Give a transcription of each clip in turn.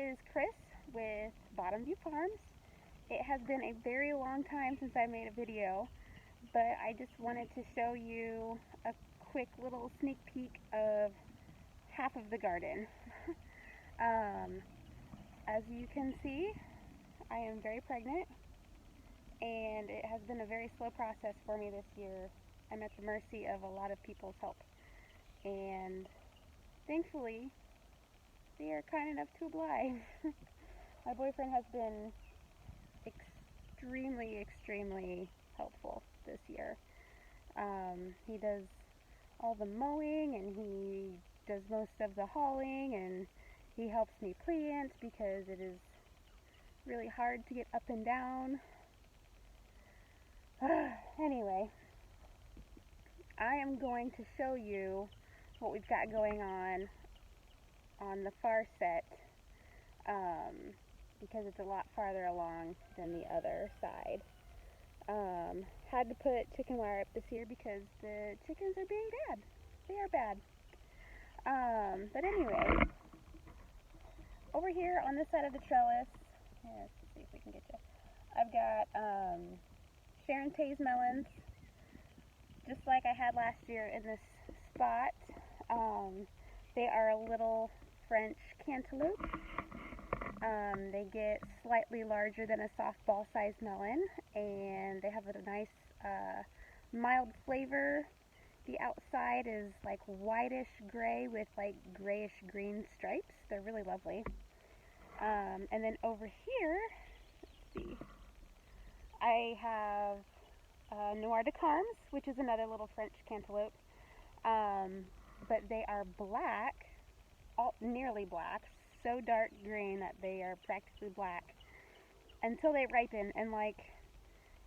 is Chris with Bottom View Farms. It has been a very long time since I made a video, but I just wanted to show you a quick little sneak peek of half of the garden. As you can see, I am very pregnant, and it has been a very slow process for me this year. I'm at the mercy of a lot of people's help, and thankfully they are kind enough to oblige. My boyfriend has been extremely helpful this year. He does all the mowing, and he does most of the hauling, and he helps me plant because it is really hard to get up and down. Anyway, I am going to show you what we've got going on the far set, because it's a lot farther along than the other side. Had to put chicken wire up this year because the chickens are being bad. They are bad. But anyway, over here on this side of the trellis, let's see if we can get you. I've got Sharon Tay's melons, just like I had last year in this spot. They are a little French cantaloupe. They get slightly larger than a softball-sized melon, and they have a nice mild flavor. The outside is like whitish gray with like grayish green stripes. They're really lovely. And then over here, let's see, I have Noir de Carmes, which is another little French cantaloupe. But they are black, nearly black, so dark green that they are practically black until they ripen, and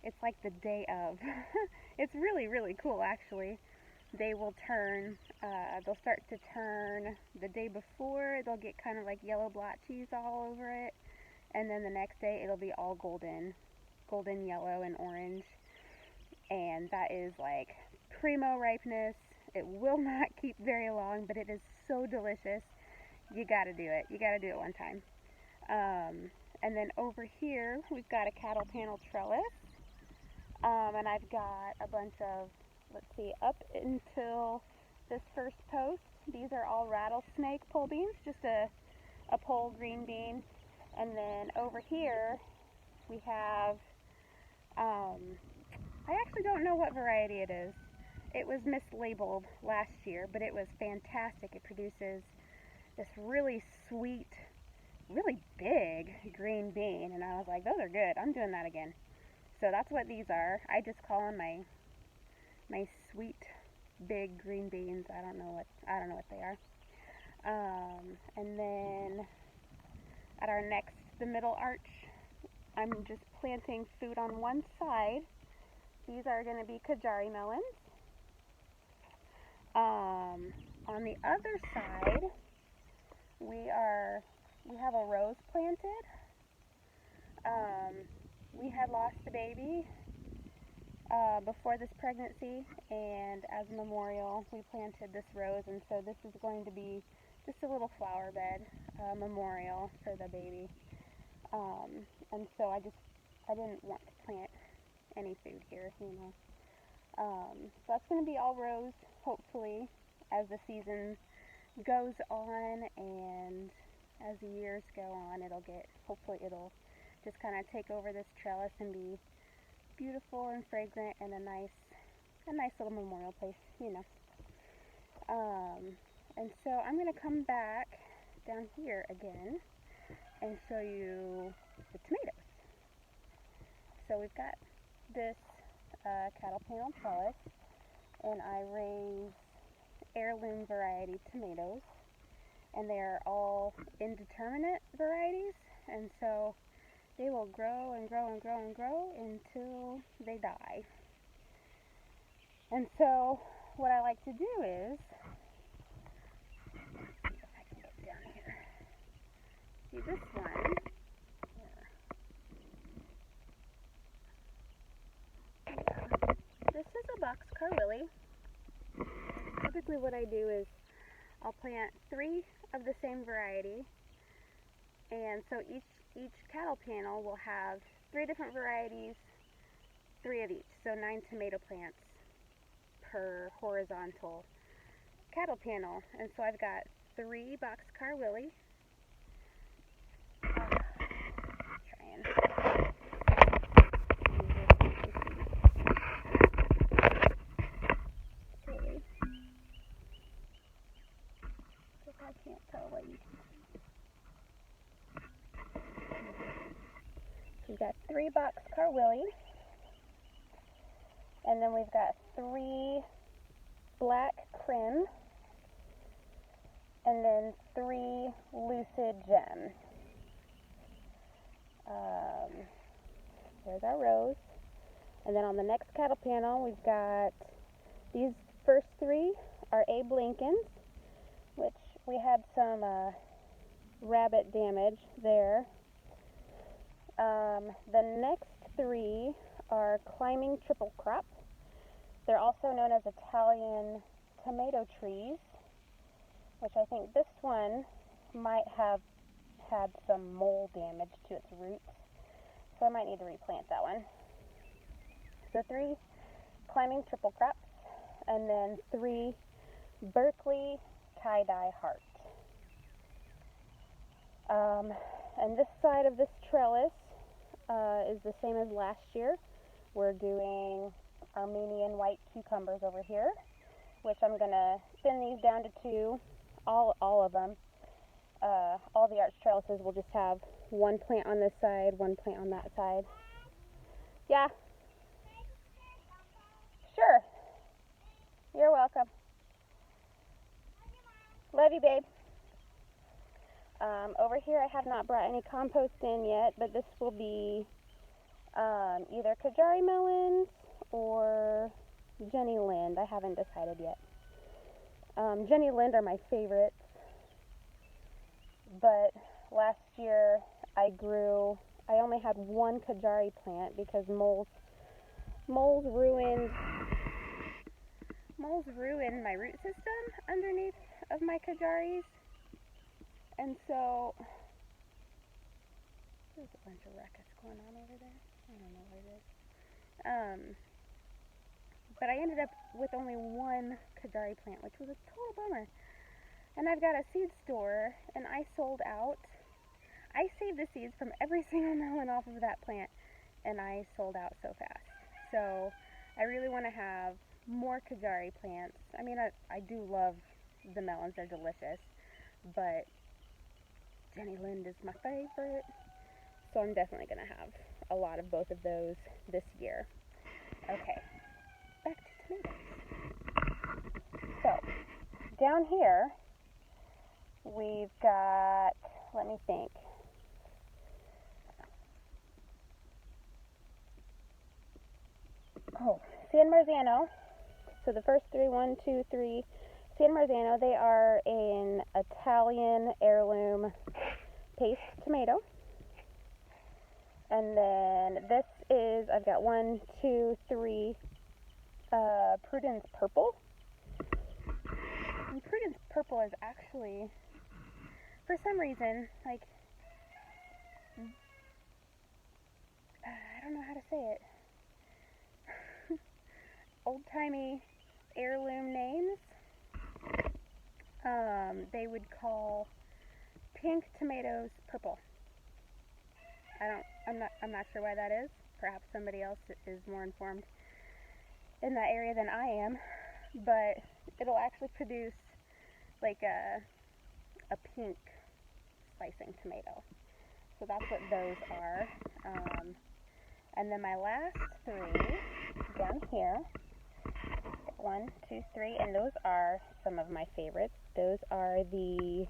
it's like the day of. It's really cool, actually. They will turn, they'll start to turn the day before. They'll get kind of like yellow blotches all over it, and then the next day it'll be all golden yellow and orange, and that is like primo ripeness. It will not keep very long, but it is so delicious. You gotta do it. You gotta do it one time. And then over here, we've got a cattle panel trellis. And I've got a bunch of, let's see, up until this first post, these are all rattlesnake pole beans, just a pole green bean. And then over here, we have, I actually don't know what variety it is. It was mislabeled last year, but it was fantastic. It produces this really sweet, really big green bean, and I was like, those are good. I'm doing that again. So that's what these are. I just call them my sweet big green beans. I don't know what they are. And then at our the middle arch, I'm just planting food on one side. These are going to be Kajari melons. On the other side, we have a rose planted. We had lost a baby before this pregnancy, and as a memorial, we planted this rose, and so this is going to be just a little flower bed memorial for the baby. And so I didn't want to plant any food here, you know. So that's going to be all rose, hopefully, as the season goes on, and as the years go on, hopefully it'll just kind of take over this trellis and be beautiful and fragrant and a nice little memorial place, you know. And so I'm going to come back down here again and show you the tomatoes. So we've got this cattle panel trellis, and I raise heirloom variety tomatoes, and they are all indeterminate varieties, and so they will grow and grow and grow and grow until they die. And so what I like to do is, let's see if I can get down here. See this one. This is a boxcar willy. Typically what I do is I'll plant 3 of the same variety, And so each cattle panel will have 3 different varieties, 3 of each, so 9 tomato plants per horizontal cattle panel. And so I've got 3 boxcar Willie. Try and silly. If I can't tell what you can. We've got 3 boxcar Willie, and then we've got 3 black Crim, and then 3 lucid gem. There's our rows. And then on the next cattle panel, we've got these first 3 are Abe Lincolns, which we had some rabbit damage there. The next 3 are climbing triple crop. They're also known as Italian tomato trees, which I think this one might have had some mold damage to its roots, so I might need to replant that one. So 3 climbing triple crops, and then 3 Berkeley tie-dye heart. And this side of this trellis is the same as last year. We're doing Armenian white cucumbers over here, which I'm going to thin these down to 2, all of them. All the arch trellises will just have 1 plant on this side, 1 plant on that side. Yeah? Sure. You're welcome. Love you, babe. Over here I have not brought any compost in yet, but this will be either Kajari melons or Jenny Lind. I haven't decided yet. Jenny Lind are my favorites, but last year I only had 1 Kajari plant because moles ruined my root system underneath of my Kajaris. And so, there's a bunch of ruckus going on over there. I don't know what it is. But I ended up with only 1 Kajari plant, which was a total bummer. And I've got a seed store, and I sold out. I saved the seeds from every single melon off of that plant, and I sold out so fast. So, I really want to have more Kajari plants. I mean, I do love the melons. They're delicious. But Jenny Lind is my favorite. So I'm definitely going to have a lot of both of those this year. Okay, back to tomatoes. So, down here, we've got, let me think. Oh, San Marzano. So the first 3, 1, 2, 3, San Marzano, they are an Italian heirloom paste tomato. And then this is, I've got 1, 2, 3, Prudence Purple. And Prudence Purple is actually, for some reason, like, I don't know how to say it. Old-timey heirloom names. They would call pink tomatoes purple. I'm not sure why that is. Perhaps somebody else is more informed in that area than I am, but it'll actually produce like a pink slicing tomato. So that's what those are. And then my last 3 down here, 1, 2, 3, and those are some of my favorites. Those are the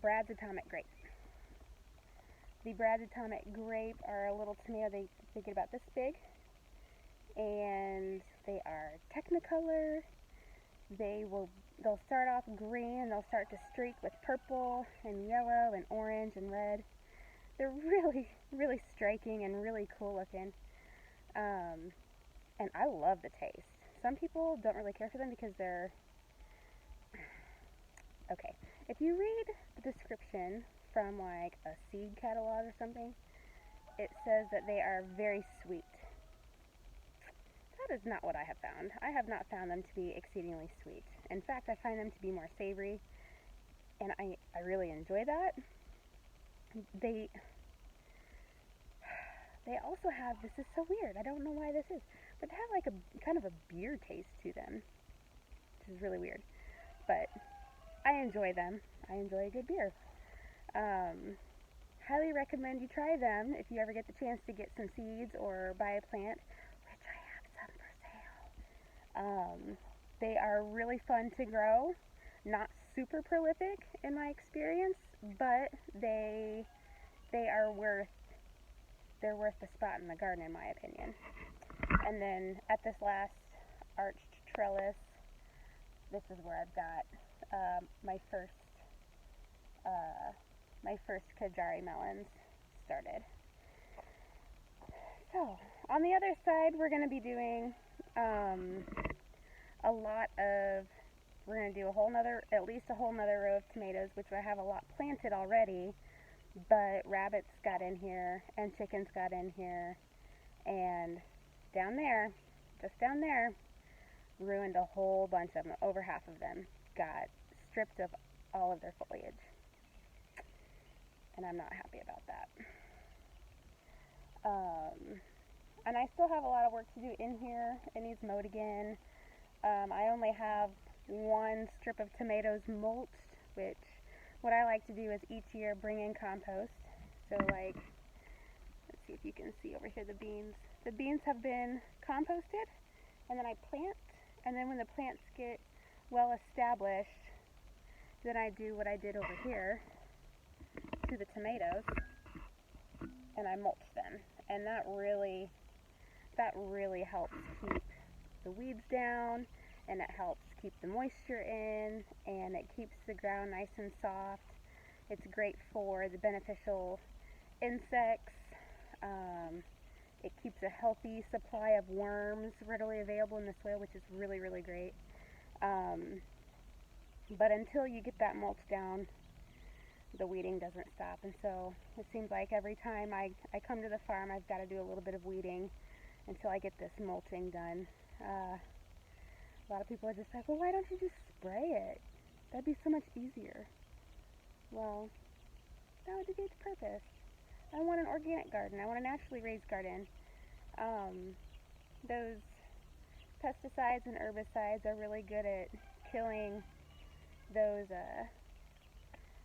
Brad's Atomic Grape. The Brad's Atomic Grape are a little tomato. They get about this big, and they are Technicolor. They'll start off green, and they'll start to streak with purple and yellow and orange and red. They're really, really striking and really cool looking. And I love the taste. Some people don't really care for them because they're... Okay, if you read the description from like a seed catalog or something, it says that they are very sweet. That is not what I have found. I have not found them to be exceedingly sweet. In fact, I find them to be more savory, and I really enjoy that. They also have, this is so weird, I don't know why this is, but they have like a kind of a beer taste to them, which is really weird. But I enjoy them. I enjoy a good beer. Highly recommend you try them if you ever get the chance to get some seeds or buy a plant, which I have some for sale. They are really fun to grow, not super prolific in my experience, but they're worth the spot in the garden in my opinion. And then at this last arched trellis, this is where I've got my first Kajari melons started. So on the other side, we're going to be doing we're going to do at least a whole nother row of tomatoes, which I have a lot planted already, but rabbits got in here and chickens got in here, and down there, just down there, ruined a whole bunch of them. Over half of them got stripped of all of their foliage, and I'm not happy about that. And I still have a lot of work to do in here. It needs mowed again. I only have one strip of tomatoes mulched, which what I like to do is each year bring in compost. So like, let's see if you can see over here the beans. The beans have been composted, and then I plant, and then when the plants get well established, then I do what I did over here to the tomatoes, and I mulch them. And that really helps keep the weeds down, and it helps keep the moisture in, and it keeps the ground nice and soft. It's great for the beneficial insects. It keeps a healthy supply of worms readily available in the soil, which is really, really great. But until you get that mulch down, the weeding doesn't stop. And so it seems like every time I come to the farm, I've got to do a little bit of weeding until I get this mulching done. A lot of people are just like, well, why don't you just spray it? That'd be so much easier. Well, that would defeat the purpose. I want an organic garden. I want a naturally raised garden. Those pesticides and herbicides are really good at killing those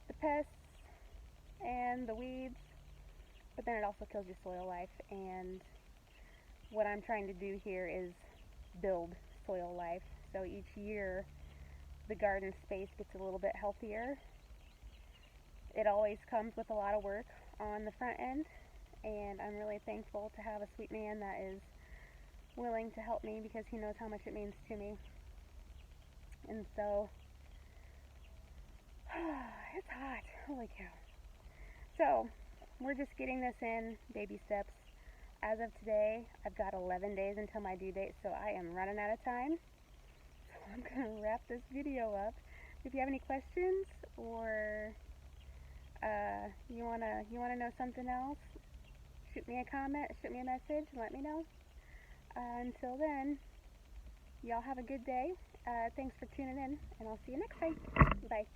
the pests and the weeds, but then it also kills your soil life. And what I'm trying to do here is build soil life. So each year the garden space gets a little bit healthier. It always comes with a lot of work on the front end, and I'm really thankful to have a sweet man that is willing to help me because he knows how much it means to me. And so it's hot, holy cow. So we're just getting this in baby steps. As of today, I've got 11 days until my due date, so I am running out of time. So I'm going to wrap this video up. If you have any questions, or you wanna know something else, shoot me a comment, shoot me a message, and let me know. Until then, y'all have a good day. Thanks for tuning in, and I'll see you next time. Bye.